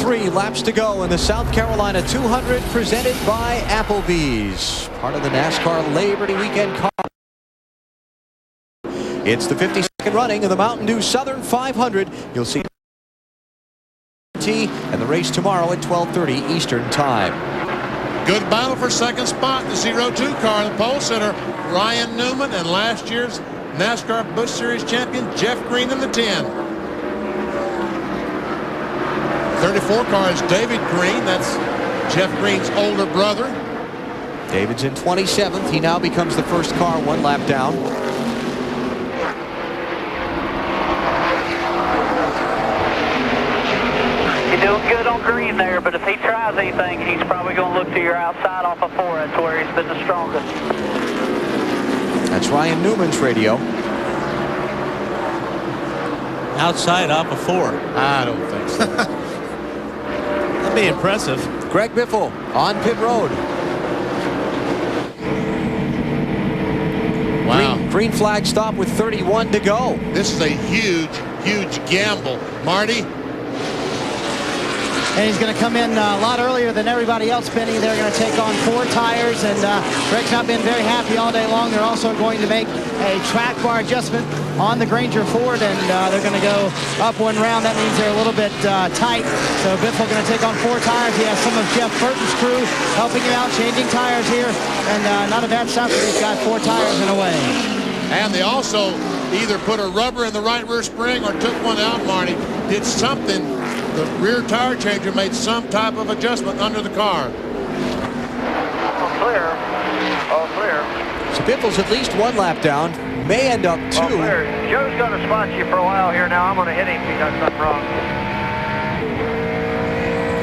33 laps to go in the South Carolina 200 presented by Applebee's. Part of the NASCAR Labor Day weekend car. It's the 52nd running of the Mountain Dew Southern 500. You'll see and the race tomorrow at 12:30 Eastern Time. Good battle for second spot. The 02 car in the pole sitter, Ryan Newman, and last year's NASCAR Busch Series champion, Jeff Green in the 10. 34 car is David Green. That's Jeff Green's older brother. David's in 27th. He now becomes the first car one lap down. You're doing good on Green there, but if he tries anything, he's probably going to look to your outside off of 4. That's where he's been the strongest. That's Ryan Newman's radio. Outside off of 4. I don't think so. That'd be impressive. Greg Biffle on pit road. Wow. Green flag stop with 31 to go. This is a huge, huge gamble. Marty? And he's going to come in a lot earlier than everybody else, Benny. They're going to take on 4 tires, and Greg's not been very happy all day long. They're also going to make a track bar adjustment on the Granger Ford, and they're going to go up 1 round. That means they're a little bit tight. So Biffle going to take on 4 tires. He has some of Jeff Burton's crew helping him out, changing tires here, and not a bad stop. He's got 4 tires in a way. And they also either put a rubber in the right rear spring or took one out, Marty. Did something. The rear tire changer made some type of adjustment under the car. All clear. All clear. So Biffle's at least 1 lap down. May end up 2. All clear. Joe's going to spot you for a while here now. I'm going to hit him if he does something wrong.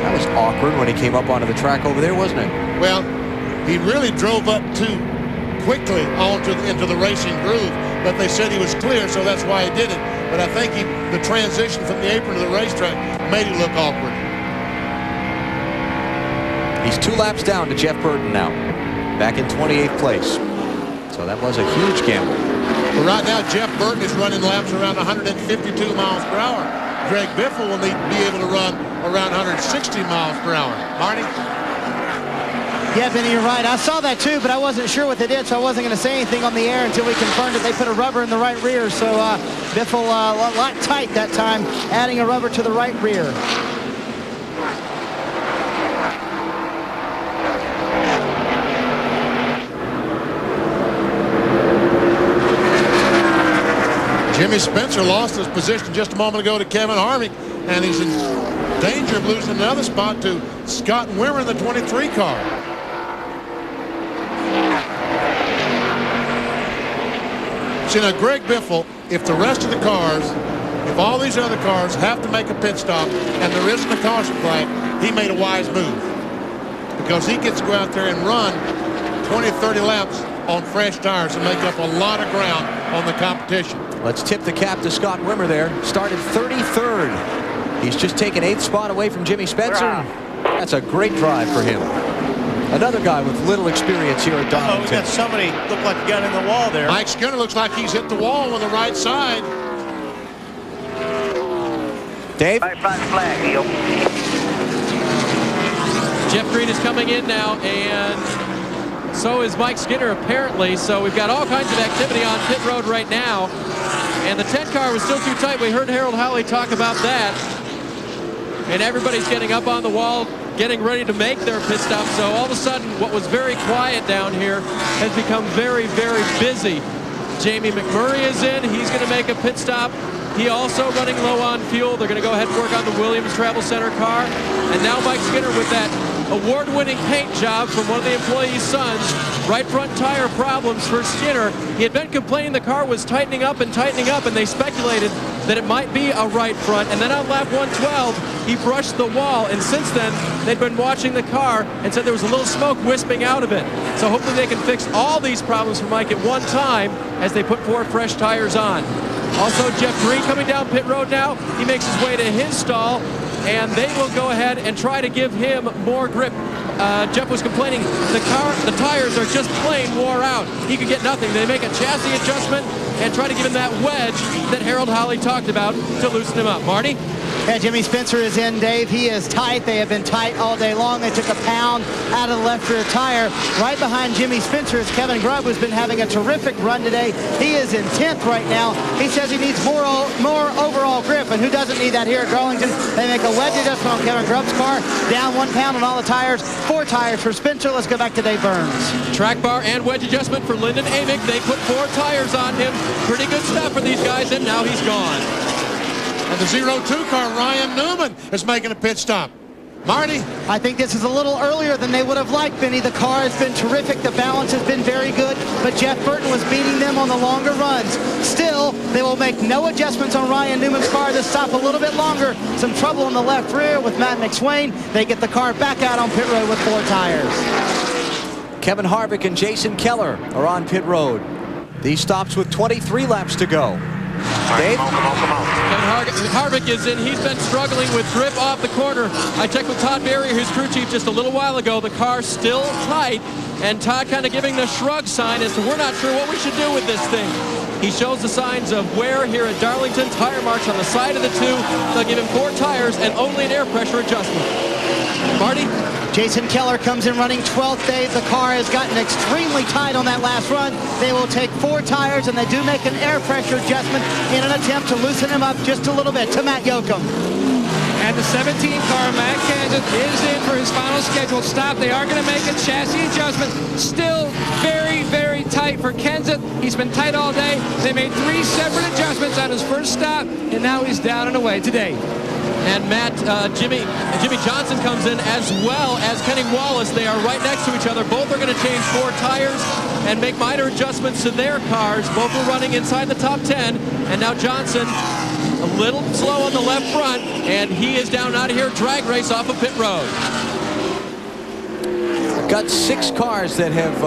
That was awkward when he came up onto the track over there, wasn't it? Well, he really drove up too quickly into the racing groove, but they said he was clear, so that's why he did it. But I think the transition from the apron to the racetrack made it look awkward. He's 2 laps down to Jeff Burton now, back in 28th place. So that was a huge gamble. But right now, Jeff Burton is running laps around 152 miles per hour. Greg Biffle will need to be able to run around 160 miles per hour. Marty? Yeah, Benny, you're right. I saw that too, but I wasn't sure what they did, so I wasn't going to say anything on the air until we confirmed it. They put a rubber in the right rear, so Biffle a lot tight that time, adding a rubber to the right rear. Jimmy Spencer lost his position just a moment ago to Kevin Harvick, and he's in danger of losing another spot to Scott Wimmer in the 23 car. See, now Greg Biffle, if the rest of the cars, if all these other cars have to make a pit stop and there isn't a caution flag, he made a wise move. Because he gets to go out there and run 20, 30 laps on fresh tires and make up a lot of ground on the competition. Let's tip the cap to Scott Wimmer there. Started 33rd. He's just taken 8th spot away from Jimmy Spencer. That's a great drive for him. Another guy with little experience here at Darlington. We got somebody looked like he got in the wall there. Mike Skinner looks like he's hit the wall on the right side. Dave? Right flag, heel. Jeff Green is coming in now, and so is Mike Skinner apparently. So we've got all kinds of activity on pit road right now. And the 10 car was still too tight. We heard Harold Howley talk about that. And everybody's getting up on the wall, getting ready to make their pit stop. So all of a sudden, what was very quiet down here has become very, very busy. Jamie McMurray is in. He's going to make a pit stop. He also running low on fuel. They're going to go ahead and work on the Williams Travel Center car. And now Mike Skinner with that award-winning paint job from one of the employees' sons. Right front tire problems for Skinner. He had been complaining the car was tightening up, and they speculated that it might be a right front. And then on lap 112, he brushed the wall, and since then, they'd been watching the car and said there was a little smoke wisping out of it. So hopefully they can fix all these problems for Mike at one time as they put 4 fresh tires on. Also, Jeff Green coming down pit road now. He makes his way to his stall, and they will go ahead and try to give him more grip. Jeff was complaining the tires are just plain wore out. He could get nothing. They make a chassis adjustment and try to give him that wedge that Harold Howley talked about to loosen him up. Marty? Yeah, Jimmy Spencer is in, Dave. He is tight. They have been tight all day long. They took a pound out of the left rear tire. Right behind Jimmy Spencer is Kevin Grubb, who's been having a terrific run today. He is in 10th right now. He says he needs more overall grip, and who doesn't need that here at Darlington? They make a wedge adjustment on Kevin Grubb's car, down 1 pound on all the tires, 4 tires for Spencer. Let's go back to Dave Burns. Track bar and wedge adjustment for Lyndon Amick. They put 4 tires on him. Pretty good stuff for these guys, and now he's gone. And the 02 car, Ryan Newman, is making a pit stop. Marty? I think this is a little earlier than they would have liked, Benny. The car has been terrific. The balance has been very good, but Jeff Burton was beating them on the longer runs. Still, they will make no adjustments on Ryan Newman's car. This stop a little bit longer. Some trouble in the left rear with Matt McSwain. They get the car back out on pit road with 4 tires. Kevin Harvick and Jason Keller are on pit road. These stops with 23 laps to go. Dave? Come on. Kevin Harvick is in. He's been struggling with grip off the corner. I checked with Todd Barrier, his crew chief, just a little while ago. The car's still tight, and Todd kind of giving the shrug sign as to we're not sure what we should do with this thing. He shows the signs of wear here at Darlington. Tire marks on the side of the 2. They'll give him 4 tires and only an air pressure adjustment. Marty? Jason Keller comes in running 12th, Dave. The car has gotten extremely tight on that last run. They will take 4 tires, and they do make an air pressure adjustment in an attempt to loosen him up just a little bit. To Matt Yoakum. And the 17 car, Matt Kenseth, is in for his final scheduled stop. They are going to make a chassis adjustment. Still very, very tight for Kenseth. He's been tight all day. They made 3 separate adjustments on his first stop, and now he's down and away today. And Matt, Jimmy Johnson comes in as well as Kenny Wallace. They are right next to each other. Both are going to change 4 tires and make minor adjustments to their cars. Both are running inside the top 10. And now Johnson a little slow on the left front, and he is down out of here. Drag race off of pit road. Got 6 cars that have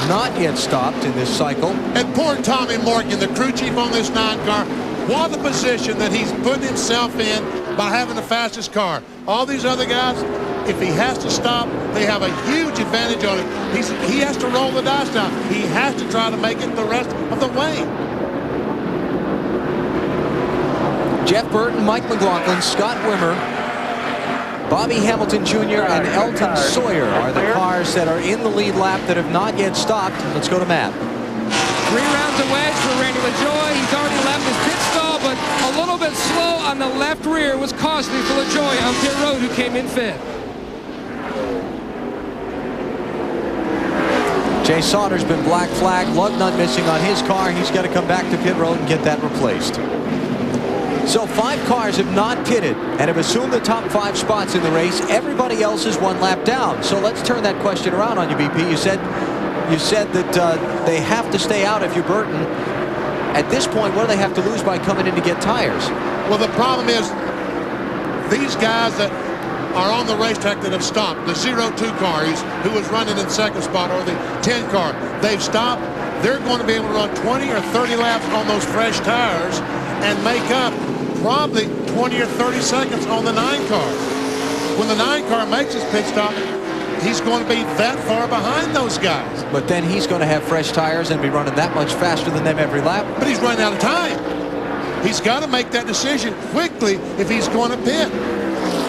not yet stopped in this cycle. And poor Tommy Morgan, the crew chief on this 9 car, what a position that he's putting himself in by having the fastest car. All these other guys, if he has to stop, they have a huge advantage on him. He has to roll the dice down. He has to try to make it the rest of the way. Jeff Burton, Mike McLaughlin, Scott Wimmer, Bobby Hamilton Jr. and Elton Sawyer are the cars that are in the lead lap that have not yet stopped. Let's go to Matt. 3 rounds of wedge for Randy LaJoie. He's already left his pit stall, but a little bit slow on the left rear was costly for LaJoie on pit road, who came in 5th. Jay Sauter's been black flagged, lug nut missing on his car. He's got to come back to pit road and get that replaced. So 5 cars have not pitted and have assumed the top 5 spots in the race. Everybody else is 1 lap down. So let's turn that question around on you, BP. You said that they have to stay out if you're Burton. At this point, what do they have to lose by coming in to get tires? Well, the problem is these guys that are on the racetrack that have stopped, the 02 car who was running in 2nd spot, or the 10 car, they've stopped. They're going to be able to run 20 or 30 laps on those fresh tires and make up probably 20 or 30 seconds on the 9 car. When the 9 car makes his pit stop, he's going to be that far behind those guys. But then he's going to have fresh tires and be running that much faster than them every lap. But he's running out of time. He's got to make that decision quickly if he's going to pit.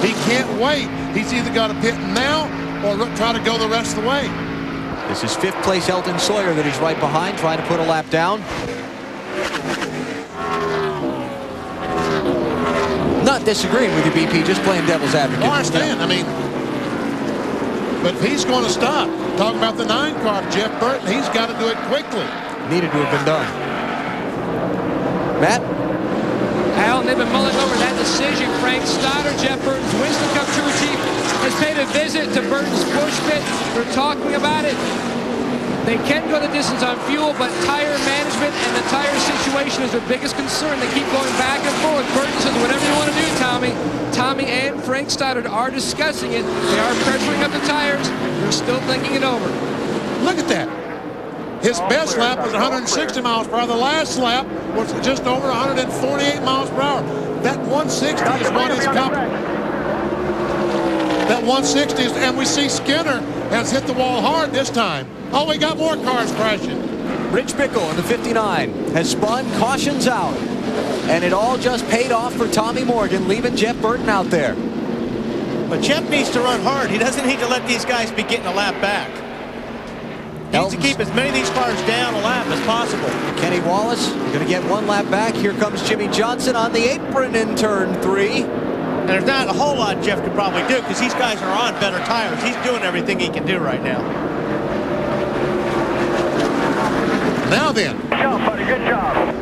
He can't wait. He's either got to pit now or try to go the rest of the way. This is 5th place Elton Sawyer that he's right behind, trying to put a lap down. Not disagreeing with you, BP, just playing devil's advocate. I understand. I mean, but if he's going to stop, talking about the 9 car, Jeff Burton, he's got to do it quickly. Needed to have been done. Matt? Al, they've been mulling over that decision. Frank Stoddard, Jeff Burton's Winston Cup crew chief, has paid a visit to Burton's push pit. They're talking about it. They can go the distance on fuel, but tire management and the tire situation is their biggest concern. They keep going back and forth. Burton says, whatever you want to do, Tommy. Tommy and Frank Stoddard are discussing it. They are pressuring up the tires. They're still thinking it over. Look at that. His best lap was 160 miles per hour. The last lap was just over 148 miles per hour. That 160 is what he's coming. That 160 is, and we see Skinner has hit the wall hard this time. Oh, we got more cars crashing. Rich Bickle in the 59 has spun, cautions out. And it all just paid off for Tommy Morgan, leaving Jeff Burton out there. But Jeff needs to run hard. He doesn't need to let these guys be getting a lap back. He needs to keep as many of these cars down a lap as possible. Kenny Wallace going to get one lap back. Here comes Jimmy Johnson on the apron in turn 3. And there's not a whole lot Jeff could probably do because these guys are on better tires. He's doing everything he can do right now. Now then. Good job, buddy. Good job.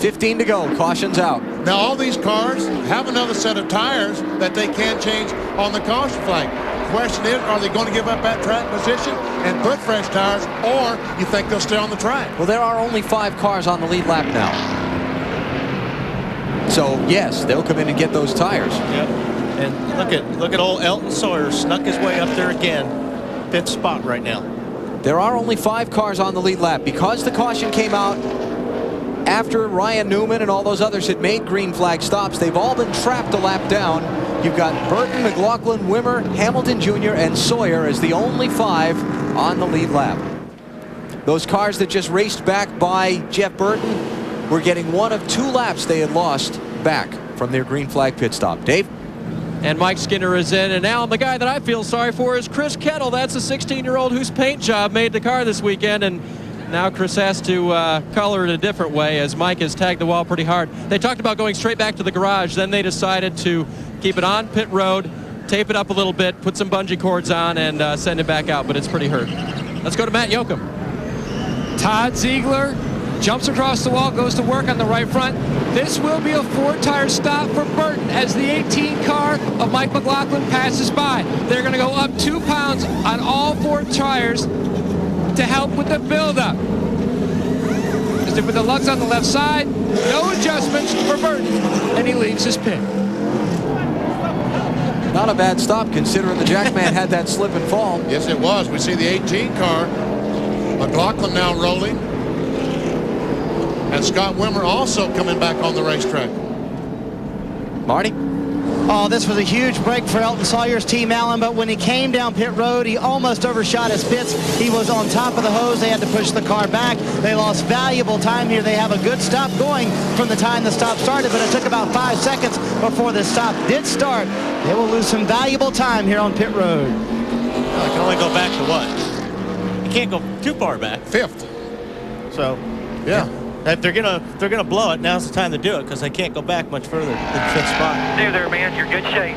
15 to go. Caution's out. Now all these cars have another set of tires that they can change on the caution flag. Question is, are they going to give up that track position and put fresh tires, or you think they'll stay on the track? Well, there are only 5 cars on the lead lap now. So, yes, they'll come in and get those tires. Yep. And look at old Elton Sawyer snuck his way up there again. Pit spot right now. There are only 5 cars on the lead lap. Because the caution came out after Ryan Newman and all those others had made green flag stops, they've all been trapped a lap down. You've got Burton, McLaughlin, Wimmer, Hamilton Jr., and Sawyer as the only 5 on the lead lap. Those cars that just raced back by Jeff Burton were getting 1 of 2 laps they had lost back from their green flag pit stop. Dave? And Mike Skinner is in, and now the guy that I feel sorry for is Chris Kettle. That's a 16-year-old whose paint job made the car this weekend, and now Chris has to color it a different way as Mike has tagged the wall pretty hard. They talked about going straight back to the garage. Then they decided to keep it on pit road, tape it up a little bit, put some bungee cords on, and send it back out, but it's pretty hurt. Let's go to Matt Yoakum. Todd Ziegler jumps across the wall, goes to work on the right front. This will be a 4-tire stop for Burton as the 18 car of Mike McLaughlin passes by. They're going to go up 2 pounds on all 4 tires to help with the buildup. As they put the lugs on the left side, no adjustments for Burton, and he leaves his pit. Not a bad stop considering the Jackman had that slip and fall. Yes, it was. We see the 18 car. McLaughlin now rolling. And Scott Wimmer also coming back on the racetrack. Marty? Oh, this was a huge break for Elton Sawyer's team, Allen, but when he came down pit road, he almost overshot his pits. He was on top of the hose. They had to push the car back. They lost valuable time here. They have a good stop going from the time the stop started, but it took about 5 seconds before the stop did start. They will lose some valuable time here on pit road. Well, I can only go back to what? You can't go too far back. 5th. So, yeah. If they're gonna blow it, now's the time to do it because they can't go back much further than 5th spot. Do there, man. You're good shape.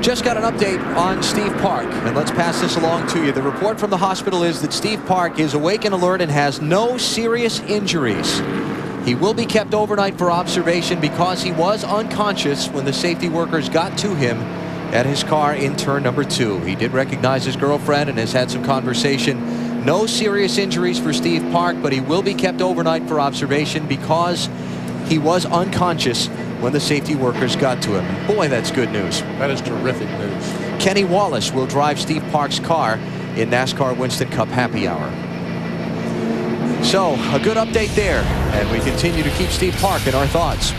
Just got an update on Steve Park, and let's pass this along to you. The report from the hospital is that Steve Park is awake and alert and has no serious injuries. He will be kept overnight for observation because he was unconscious when the safety workers got to him at his car in turn number 2. He did recognize his girlfriend and has had some conversation. No serious injuries for Steve Park, but he will be kept overnight for observation because he was unconscious when the safety workers got to him. And boy, that's good news. That is terrific news. Kenny Wallace will drive Steve Park's car in NASCAR Winston Cup Happy Hour. So, a good update there, and we continue to keep Steve Park in our thoughts.